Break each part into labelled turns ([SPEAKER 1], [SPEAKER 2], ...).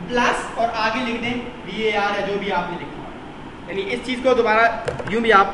[SPEAKER 1] Plus और आगे लिख दें VAR है जो भी आपने लिखा हो, यानी इस चीज़ को दोबारा यूं भी आप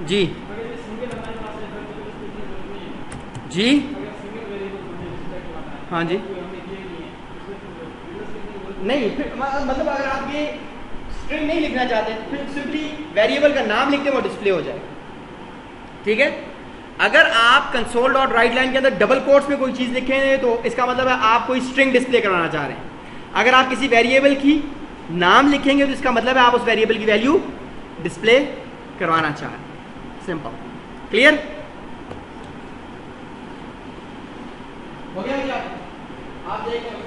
[SPEAKER 1] जी जी हाँ जी नहीं, फिर मतलब अगर आप ये स्ट्रिंग नहीं लिखना चाहते फिर सिंपली वेरिएबल का नाम लिख दें वो डिस्प्ले हो जाएगा, ठीक है। अगर आप कंसोल डॉट राइट लाइन के अंदर डबल कोट्स में कोई चीज़ लिखें तो इसका मतलब है आप कोई स्ट्रिंग डिस्प्ले करवाना चाह रहे हैं। अगर आप किसी वेरिएबल की नाम लिखेंगे तो इसका मतलब है आप उस वेरिएबल की वैल्यू डिस्प्ले करवाना चाह रहे हैं। सिंपल, क्लियर हो गया भैया? आप देखें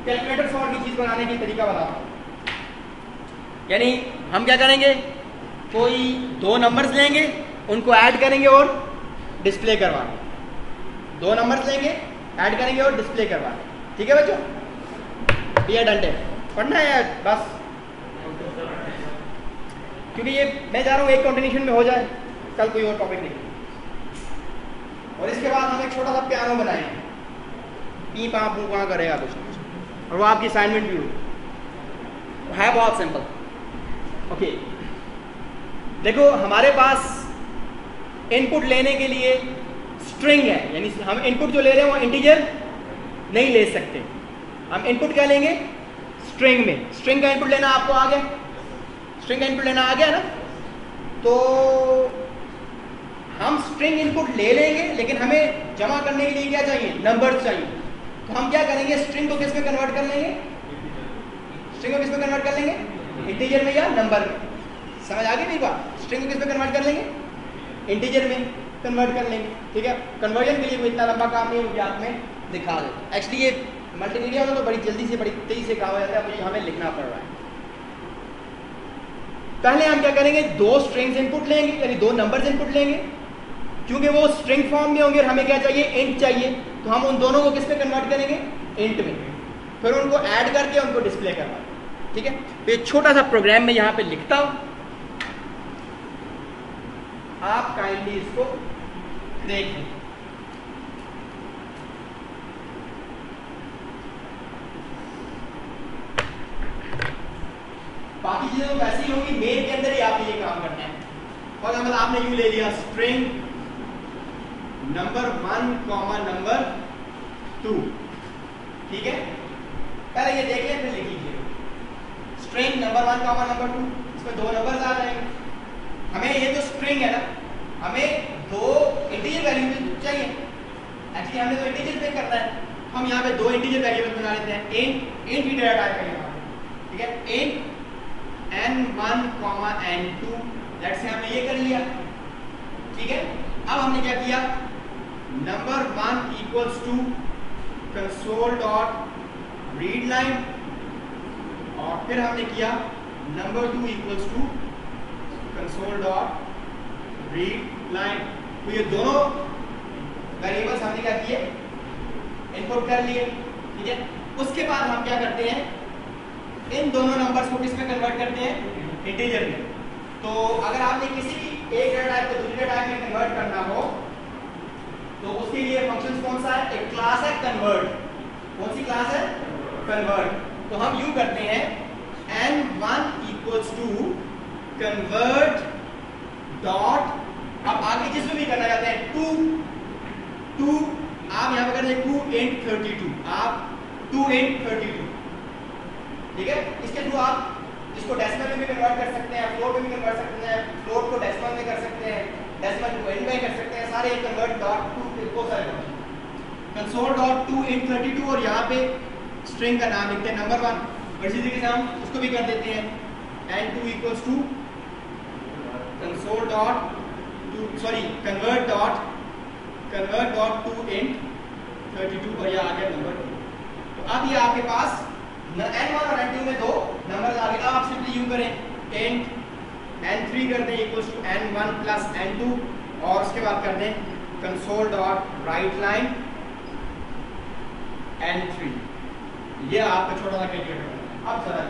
[SPEAKER 1] कैलकुलेटर सॉर्ट की चीज बनाने की तरीका बताता हूं। यानी हम क्या करेंगे, कोई दो नंबर्स लेंगे, उनको ऐड करेंगे और डिस्प्ले करवाएंगे। दो नंबर्स लेंगे, ऐड करेंगे और डिस्प्ले करवाएंगे। ठीक है बच्चों, ये डंडे पढ़ना है बस, क्योंकि ये मैं चाह रहा हूँ एक कॉम्बिनेशन में हो जाए, कल कोई और टॉपिक नहीं। और इसके बाद हम एक छोटा सा पियानो बनाएंगे, पी पा पू पा करेगा कुछ, और वो आपकी असाइनमेंट भी हो, है बहुत सिंपल। ओके, देखो हमारे पास इनपुट लेने के लिए स्ट्रिंग है, यानी हम इनपुट जो ले रहे हैं वो इंटीजर नहीं ले सकते। हम इनपुट क्या लेंगे, स्ट्रिंग में। स्ट्रिंग का इनपुट लेना आपको आ गया, स्ट्रिंग का इनपुट लेना आ गया ना। तो हम स्ट्रिंग इनपुट ले लेंगे, लेकिन हमें जमा करने के लिए क्या चाहिए, नंबर चाहिए। तो हम क्या करेंगे, स्ट्रिंग को किस में कन्वर्ट कर लेंगे, स्ट्रिंग को किस में कन्वर्ट कर लेंगे, इंटीजर में या नंबर में। समझ आ गई मेरी बात? स्ट्रिंग को किस में कन्वर्ट कर लेंगे, इंटीजर में कन्वर्ट कर लेंगे। ठीक है, कन्वर्जन के लिए कोई इतना लंबा काम नहीं, मुझे आप में दिखा देते। एक्चुअली ये मल्टीमीडिया में तो बड़ी जल्दी से बड़ी तेजी से काम हो जाता है, मुझे हमें लिखना पड़ रहा है। पहले हम क्या करेंगे, दो स्ट्रिंग्स इनपुट लेंगे, यानी दो नंबर्स इनपुट लेंगे, क्योंकि वो स्ट्रिंग फॉर्म में होंगे और हमें क्या चाहिए, इंट चाहिए। तो हम उन दोनों को किस में कन्वर्ट करेंगे, इंट में, फिर उनको ऐड करके उनको डिस्प्ले करवाएंगे। ठीक है, तो एक छोटा सा प्रोग्राम में यहां पे लिखता हूं, आप काइंडली इसको देखें। बाकी चीजें तो वैसी ही होंगी, मेन के अंदर ही आपने ये काम करना है। फॉर एग्जाम्पल आपने यूं ले लिया, स्ट्रिंग नंबर 1 कॉमा नंबर 2। ठीक है, पहले ये देख लें फिर लिख लीजिए। स्ट्रिंग नंबर 1 कॉमा नंबर 2, इसमें दो नंबर्स आ जाएंगे। हमें ये जो स्ट्रिंग है ना, हमें दो इंटीजर वैल्यू चाहिए। एक्चुअली हमने तो इंटीजर पे करना है, हम यहाँ पे दो इंटीजर वेरिएबल बना लेते हैं। इंट ही डेटा टाइप है यहाँ, ठीक है, इंट n1 n2, दैट से हमने ये कर लिया। ठीक है, अब हमने क्या किया, number 1 equals to console dot read line, और फिर हमने किया number 2 equals to console dot read line. तो ये दोनों वेरिएबल्स हमने क्या किए, इनपुट कर लिए। ठीक है, उसके बाद हम क्या करते हैं, इन दोनों नंबर्स को किस में कन्वर्ट करते हैं, इंटीजर में। तो अगर आपने किसी भी एक डेटा टाइप को दूसरे टाइप में कन्वर्ट करना हो तो उसके लिए फंक्शन कौन सा है, एक क्लास है कन्वर्ट। कौन सी क्लास है, कन्वर्ट। तो हम यूं करते हैं, n1 equals to convert dot, अब आगे जिसमें भी करना चाहते हैं, टू आप यहाँ पे करते हैं 2 int 32, आप 2 int 32। ठीक है, इसके थ्रू आप इसको डेसिमल में भी कन्वर्ट कर सकते हैं, फ्लोट में भी कन्वर्ट कर सकते हैं, फ्लोट को डेसिमल में कर सकते हैं, डेसिमल को int में कर सकते हैं, सारे कन्वर्ट डॉट टू को सारे कंसोल डॉट 2 int 32, और यहाँ पे स्ट्रिंग का नाम लिखते हैं नंबर 1। और इसी तरीके से हम उसको भी कर देते हैं, n2 equals to console dot convert dot 2 int 32, और यह आ गया नंबर 2। तो अब ये आपके पास n1 और n2 में दो नंबर आ गए। अब आप सिंपली करें, int n3 कर दें equals to n1 plus n2 और उसके बाद कर दें console dot right line n3। ये आपका छोटा सा कैलकुलेटर। अब जरा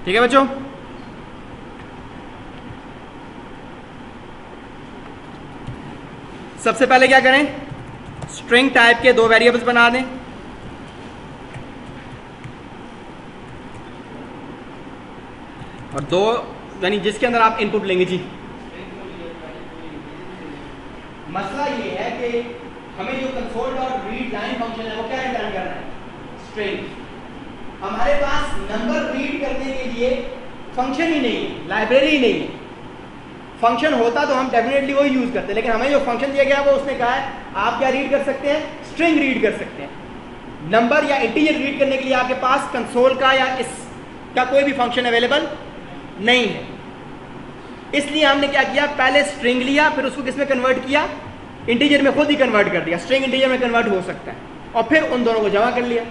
[SPEAKER 1] ठीक है बच्चों, सबसे पहले क्या करें, स्ट्रिंग टाइप के दो वेरिएबल्स बना दें। और दो यानी जिसके अंदर आप इनपुट लेंगे जी। मसला ये है कि हमें जो console dot read line function है वो क्या रिटर्न करना है, स्ट्रिंग। हमारे पास नंबर रीड करने के लिए फंक्शन ही नहीं है, लाइब्रेरी ही नहीं है। फंक्शन होता तो हम डेफिनेटली वो यूज करते, लेकिन हमें जो फंक्शन दिया गया वो उसने कहा है आप क्या रीड कर सकते हैं, स्ट्रिंग रीड कर सकते हैं। नंबर या इंटीजर रीड करने के लिए आपके पास कंसोल का या इसका कोई भी फंक्शन अवेलेबल नहीं है। इसलिए हमने क्या किया, पहले स्ट्रिंग लिया, फिर उसको किस में कन्वर्ट किया, इंटीजर में खुद ही कन्वर्ट कर दिया। स्ट्रिंग इंटीजर में कन्वर्ट हो सकता है, और फिर उन दोनों को जमा कर लिया।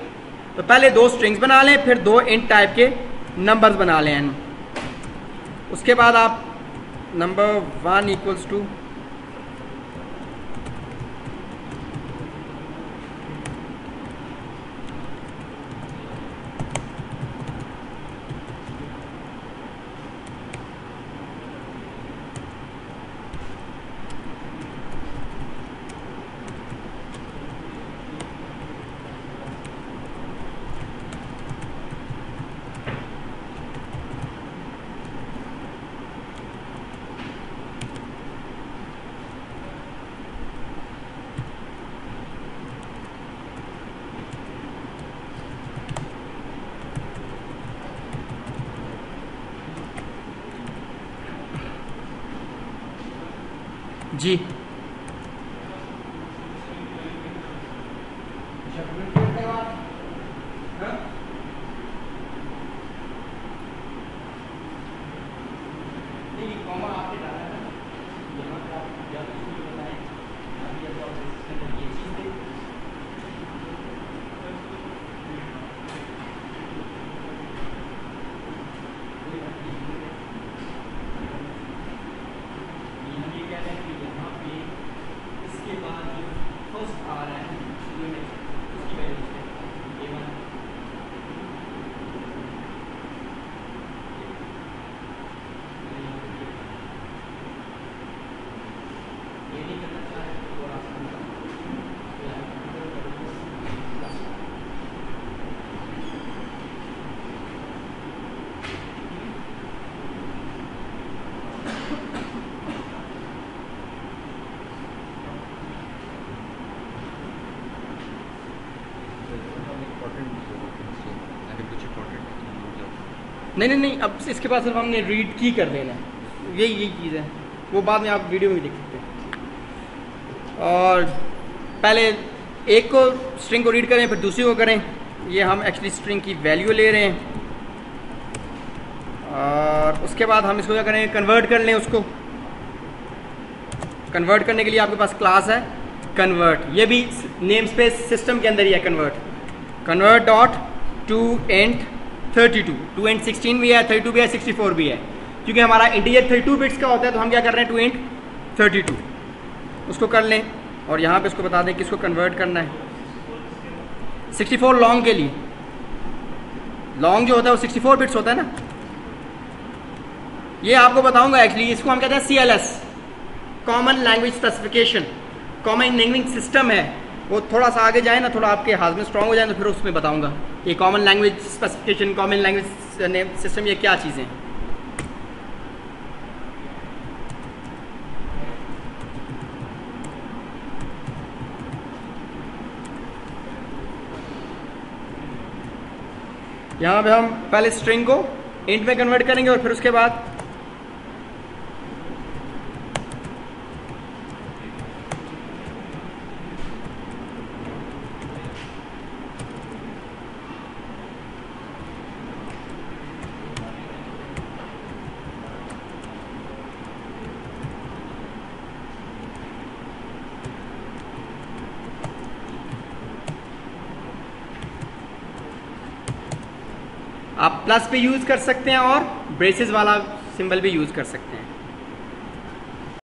[SPEAKER 1] तो पहले दो स्ट्रिंग्स बना लें, फिर दो इंट टाइप के नंबर्स बना लें। उसके बाद आप नंबर 1 इक्वल्स टू जी नहीं, अब इसके बाद सिर्फ हमने रीड की कर देना है, यही चीज़ है, वो बाद में आप वीडियो में देख सकते हैं। और पहले एक को स्ट्रिंग को रीड करें, फिर दूसरी को करें। ये हम एक्चुअली स्ट्रिंग की वैल्यू ले रहे हैं, और उसके बाद हम इसको क्या करें, कन्वर्ट कर लें। उसको कन्वर्ट करने के लिए आपके पास क्लास है कन्वर्ट, ये भी नेम स्पेस सिस्टम के अंदर ही है। Convert dot to int 32, to int 16 भी है, 32 भी है, 64 भी है। क्योंकि हमारा इंटीजर 32 बिट्स का होता है, तो हम क्या कर रहे हैं, टू इंट 32 उसको कर लें। और यहाँ पे उसको बता दें कि इसको कन्वर्ट करना है 64 लॉन्ग के लिए। लॉन्ग जो होता है वो 64 बिट्स होता है ना। ये आपको बताऊंगा एक्चुअली, इसको हम कहते हैं CLS, common language specification. Common language system है, वो थोड़ा सा आगे जाए ना, थोड़ा आपके हाथ में स्ट्रांग हो जाए, तो फिर उसमें बताऊंगा ये common language specification, common language system, ये क्या चीज़ें हैं। यहाँ पे हम पहले स्ट्रिंग को इंट में कन्वर्ट करेंगे, और फिर उसके बाद आप प्लस पे यूज कर सकते हैं और ब्रेसेस वाला सिंबल भी यूज कर सकते हैं।